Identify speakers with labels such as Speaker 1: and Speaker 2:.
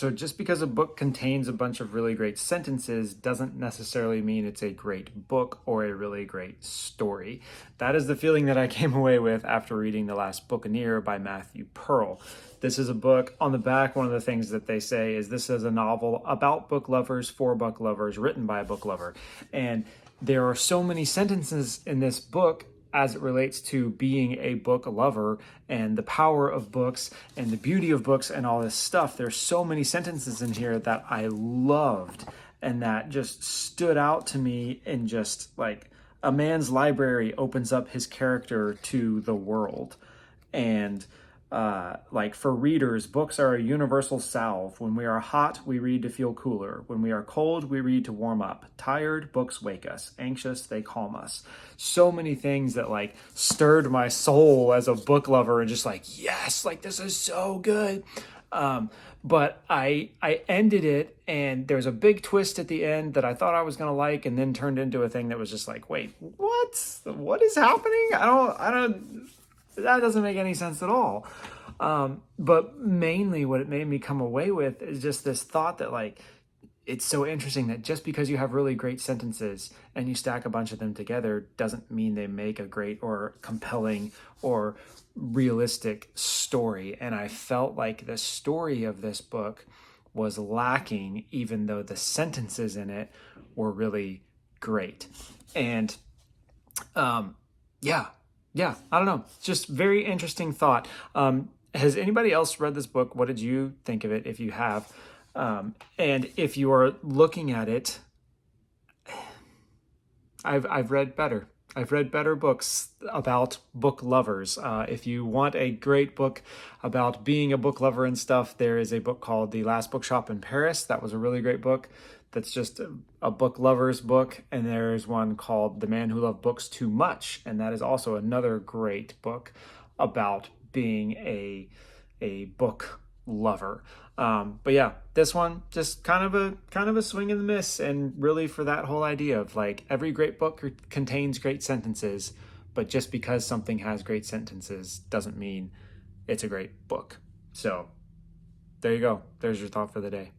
Speaker 1: So just because a book contains a bunch of really great sentences doesn't necessarily mean it's a great book or a really great story. That is the feeling that I came away with after reading The Last Buccaneer by Matthew Pearl. This is a book. On the back, one of the things that they say is this is a novel about book lovers, for book lovers, written by a book lover. And there are so many sentences in this book as it relates to being a book lover and the power of books and the beauty of books and all this stuff. There's so many sentences in here that I loved and that just stood out to me, in just like a man's library opens up his character to the world. And like for readers, books are a universal salve. When we are hot, we read to feel cooler. When we are cold, we read to warm up. Tired, books wake us. Anxious, they calm us. So many things that like stirred my soul as a book lover, and just like, yes, like this is so good. But I ended it, and there's a big twist at the end that I thought I was gonna like, and then turned into a thing that was just like, wait, what is happening? I don't. That doesn't make any sense at all. But mainly what it made me come away with is just this thought that like, it's so interesting that just because you have really great sentences and you stack a bunch of them together doesn't mean they make a great or compelling or realistic story. And I felt like the story of this book was lacking, even though the sentences in it were really great. And yeah, I don't know. Just very interesting thought. Has anybody else read this book? What did you think of it, if you have? And if you are looking at it, I've read better. I've read better books about book lovers. If you want a great book about being a book lover and stuff, there is a book called The Last Bookshop in Paris. That was a really great book. That's just a book lover's book. And there's one called The Man Who Loved Books Too Much. And that is also another great book about being a book lover. But yeah, this one just kind of a swing and a miss. And really for that whole idea of like, every great book contains great sentences, but just because something has great sentences doesn't mean it's a great book. So there you go. There's your thought for the day.